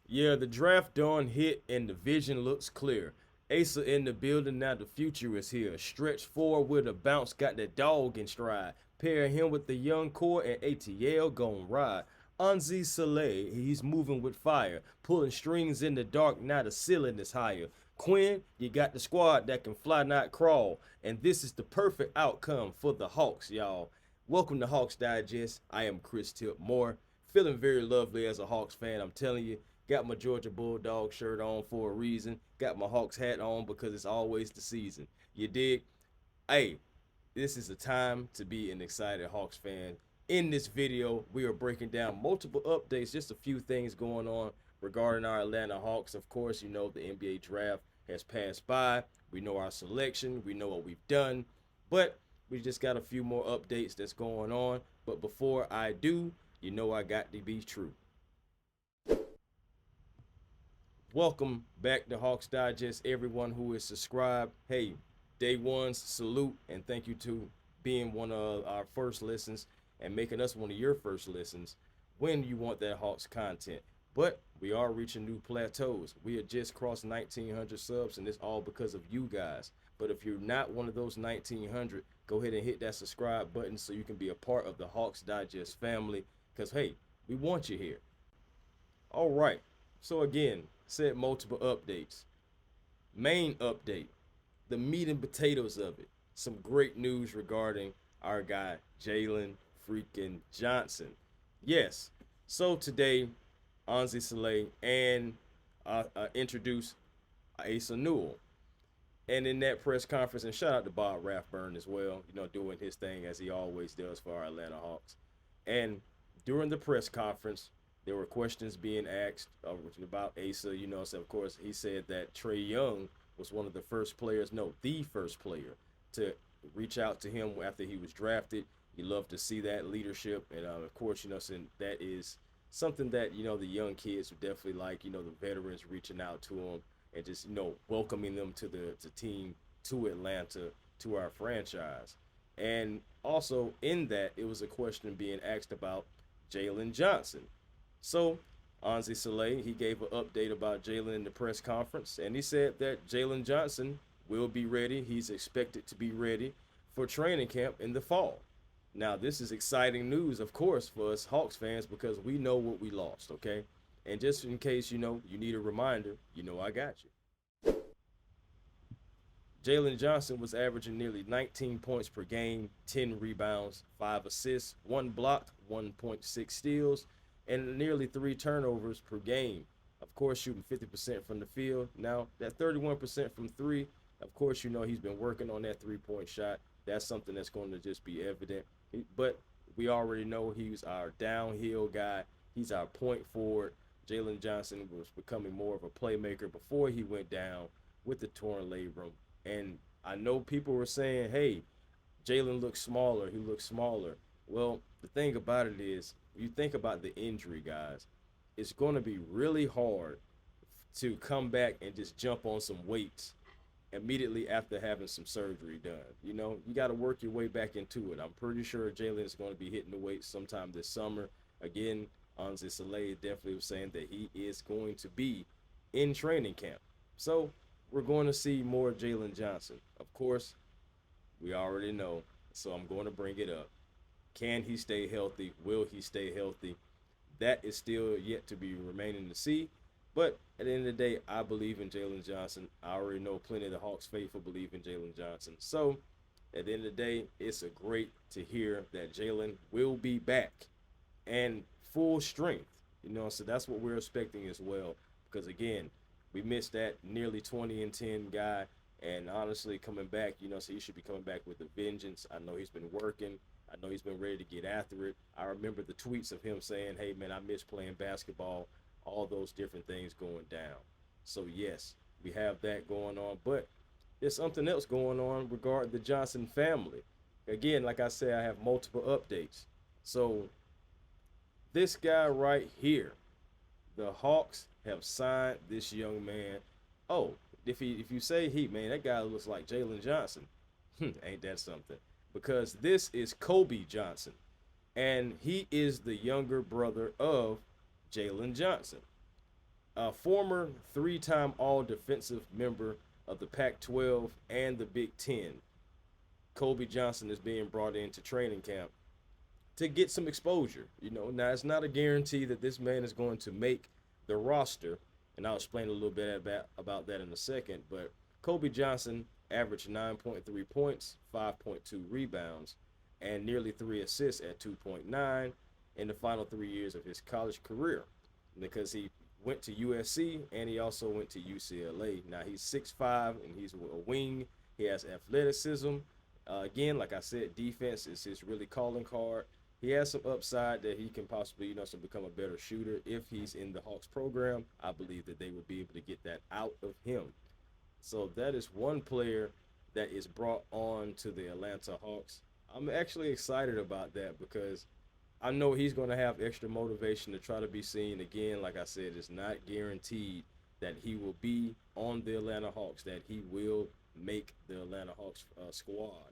Yeah, the draft dawn hit and the vision looks clear. Asa in the building, now the future is here. Stretch forward with a bounce, got the dog in stride. Pair him with the young core and ATL gon' ride. Anzi Saleh, he's moving with fire. Pulling strings in the dark, now the ceiling is higher. Quin, you got the squad that can fly, not crawl. And this is the perfect outcome for the Hawks, y'all. Welcome to Hawks Digest. I am Chris Tip Moore. Feeling very lovely as a Hawks fan, I'm telling you. Got my Georgia Bulldog shirt on for a reason. Got my Hawks hat on because it's always the season. You dig? Hey, this is a time to be an excited Hawks fan. In this video, we are breaking down multiple updates, just a few things going on regarding our Atlanta Hawks. Of course, you know the NBA draft has passed by. We know our selection, we know what we've done, but we just got a few more updates that's going on. But before I do, you know I got to be true. Welcome back to Hawks Digest, everyone who is subscribed. Hey, day ones, salute, and thank you to being one of our first listens and making us one of your first listens when you want that Hawks content. But we are reaching new plateaus. We had just crossed 1,900 subs, and it's all because of you guys. But if you're not one of those 1,900, go ahead and hit that subscribe button so you can be a part of the Hawks Digest family. Because, hey, we want you here. All right. So again, said multiple updates. Main update, the meat and potatoes of it. Some great news regarding our guy Jaylen freaking Johnson. Yes. So today, Anzi Saleh and introduced Asa Newell. And in that press conference, and shout out to Bob Rathburn as well, you know, doing his thing as he always does for our Atlanta Hawks. And during the press conference, there were questions being asked about Asa. You know, so of course he said that Trae Young was one of the first players, no, the first player to reach out to him after he was drafted. You love to see that leadership, and of course, you know, so that is something that you know the young kids would definitely like. You know, the veterans reaching out to them and just you know welcoming them to the team, to Atlanta, to our franchise. And also in that, it was a question being asked about Jaylen Johnson. So, Anzi Saleh, he gave an update about Jaylen in the press conference, and he said that Jaylen Johnson will be ready. He's expected to be ready for training camp in the fall. Now, this is exciting news, of course, for us Hawks fans because we know what we lost, okay? And just in case you know you need a reminder, you know I got you. Jaylen Johnson was averaging nearly 19 points per game, 10 rebounds, 5 assists, 1 block, 1.6 steals, and nearly 3 turnovers per game. Of course, shooting 50% from the field. Now, that 31% from three, of course, you know he's been working on that 3-point shot. That's something that's going to just be evident. But we already know he's our downhill guy. He's our point forward. Jaylen Johnson was becoming more of a playmaker before he went down with the torn labrum. And I know people were saying, hey, Jaylen looks smaller. He looks smaller. Well, the thing about it is, you think about the injury, guys, it's going to be really hard to come back and just jump on some weights immediately after having some surgery done. You know, you got to work your way back into it. I'm pretty sure Jaylen is going to be hitting the weights sometime this summer. Again, Anzi Saleh definitely was saying that he is going to be in training camp. So we're going to see more Jaylen Johnson. Of course, we already know, so I'm going to bring it up. Can he stay healthy? Will he stay healthy? That is still yet to be remaining to see. But at the end of the day, I believe in Jaylen Johnson. I already know plenty of the Hawks faithful believe in Jaylen Johnson. So at the end of the day, it's a great to hear that Jaylen will be back and full strength. You know, so that's what we're expecting as well. Because again, we missed that nearly 20 and 10 guy. And honestly, coming back, you know, so he should be coming back with a vengeance. I know he's been working. I know he's been ready to get after it. I remember the tweets of him saying, hey, man, I miss playing basketball, all those different things going down. So, yes, we have that going on. But there's something else going on regarding the Johnson family. Again, like I said, I have multiple updates. So, this guy right here, the Hawks have signed this young man. Oh, if you say he, man, that guy looks like Jaylen Johnson. Ain't that something? Because this is Kobe Johnson, and he is the younger brother of Jaylen Johnson. A former three-time All-Defensive member of the Pac-12 and the Big Ten, Kobe Johnson is being brought into training camp to get some exposure. Now it's not a guarantee that this man is going to make the roster, and I'll explain a little bit about that in a second. But Kobe Johnson averaged 9.3 points, 5.2 rebounds, and nearly 3 assists at 2.9 in the final 3 years of his college career, because he went to USC and he also went to UCLA. Now he's 6'5" and he's a wing. He has athleticism. Again, like I said, defense is his really calling card. He has some upside that he can possibly, become a better shooter. If he's in the Hawks program, I believe that they would be able to get that out of him. So that is one player that is brought on to the Atlanta Hawks. I'm actually excited about that because I know he's going to have extra motivation to try to be seen. Again, like I said, it's not guaranteed that he will be on the Atlanta Hawks, that he will make the Atlanta Hawks squad.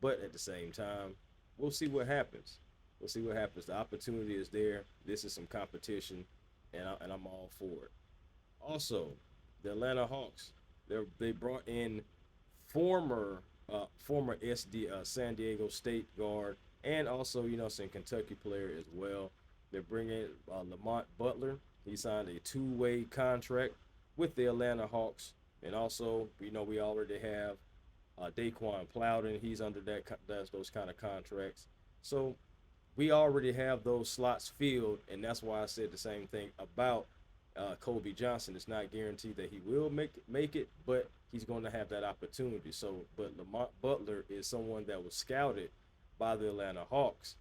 But at the same time, we'll see what happens. We'll see what happens. The opportunity is there. This is some competition, and I'm all for it. Also, the Atlanta Hawks, they brought in former San Diego State guard, and also some Kentucky player as well. They're bringing Lamont Butler. He signed a two-way contract with the Atlanta Hawks, and also we already have Daquan Plowden. He's under those kind of contracts. So we already have those slots filled, and that's why I said the same thing about Kobe Johnson. It's not guaranteed that he will make it, but he's going to have that opportunity. So, but Lamont Butler is someone that was scouted by the Atlanta Hawks,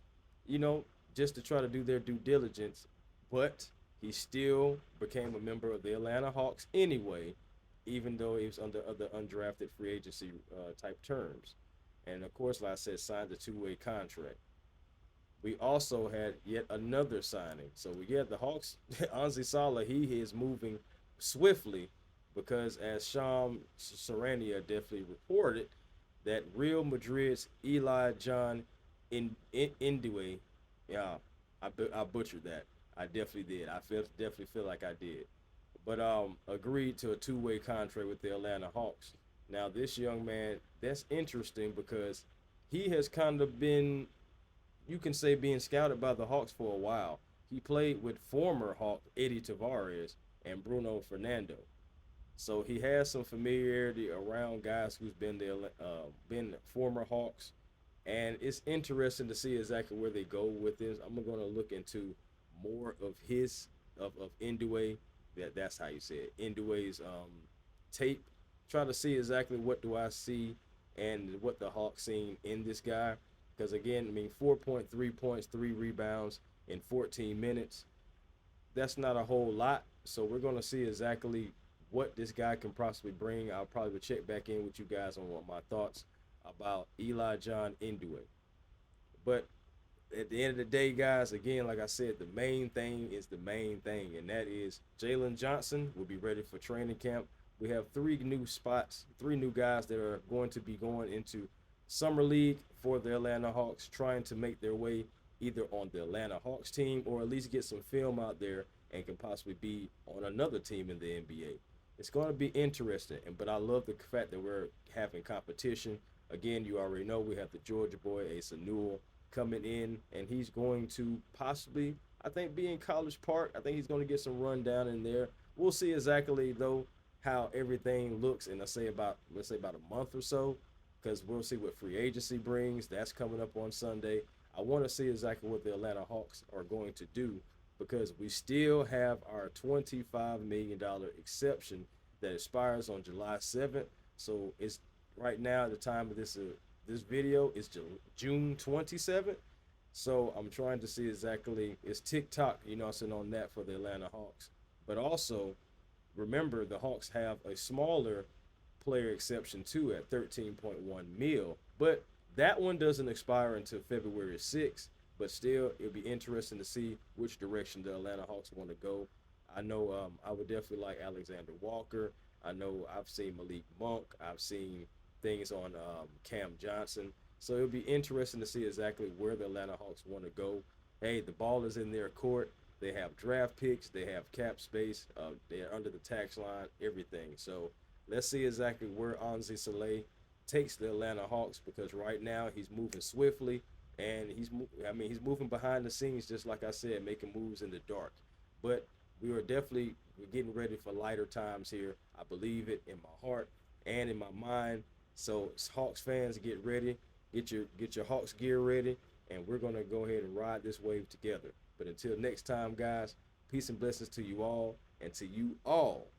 just to try to do their due diligence, but he still became a member of the Atlanta Hawks anyway, even though he was under other undrafted free agency type terms. And of course, like I said, signed a two-way contract. We also had yet another signing. So we get the Hawks. Anzi Salah, he is moving swiftly because, as Sham Sarania definitely reported, that Real Madrid's Eli John Indue, yeah, I butchered that. I definitely did. Definitely feel like I did. But agreed to a two-way contract with the Atlanta Hawks. Now this young man, that's interesting because he has kind of been, you can say, being scouted by the Hawks for a while. He played with former Hawk Eddie Tavares and Bruno Fernando. So he has some familiarity around guys who's been former Hawks, and it's interesting to see exactly where they go with this. I'm going to look into more of of Indue. That's how you say it. Indue's tape. Try to see exactly what do I see and what the Hawks seen in this guy. Because again, 4.3 points, 3 rebounds in 14 minutes. That's not a whole lot. So we're going to see exactly what this guy can possibly bring. I'll probably check back in with you guys on what my thoughts about Eli John Indue. But at the end of the day, guys, again, like I said, the main thing is the main thing, and that is Jaylen Johnson will be ready for training camp. We have 3 new spots, 3 new guys that are going to be going into Summer League for the Atlanta Hawks, trying to make their way either on the Atlanta Hawks team or at least get some film out there and can possibly be on another team in the NBA. It's going to be interesting, but I love the fact that we're having competition. Again, you already know we have the Georgia boy, Asa Newell, coming in, and he's going to possibly, I think, be in College Park. I think he's going to get some run down in there. We'll see exactly, though, how everything looks in, let's say about a month or so, because we'll see what free agency brings. That's coming up on Sunday. I want to see exactly what the Atlanta Hawks are going to do, because we still have our $25 million exception that expires on July 7th. So it's right now at the time of this video is June 27th. So I'm trying to see exactly, it's TikTok, sitting on that for the Atlanta Hawks. But also, remember, the Hawks have a smaller player exception too at 13.1 mil. But that one doesn't expire until February 6th. But still, it'll be interesting to see which direction the Atlanta Hawks want to go. I know I would definitely like Alexander Walker. I know I've seen Malik Monk. I've seen things on Cam Johnson. So it'll be interesting to see exactly where the Atlanta Hawks want to go. Hey, the ball is in their court. They have draft picks. They have cap space. They're under the tax line. Everything. So let's see exactly where Anzi Saleh takes the Atlanta Hawks, because right now he's moving swiftly, and he's moving behind the scenes, just like I said, making moves in the dark. But we're getting ready for lighter times here. I believe it in my heart and in my mind. So Hawks fans, get ready. Get your Hawks gear ready, and we're gonna go ahead and ride this wave together. But until next time, guys, peace and blessings to you all, and to you all,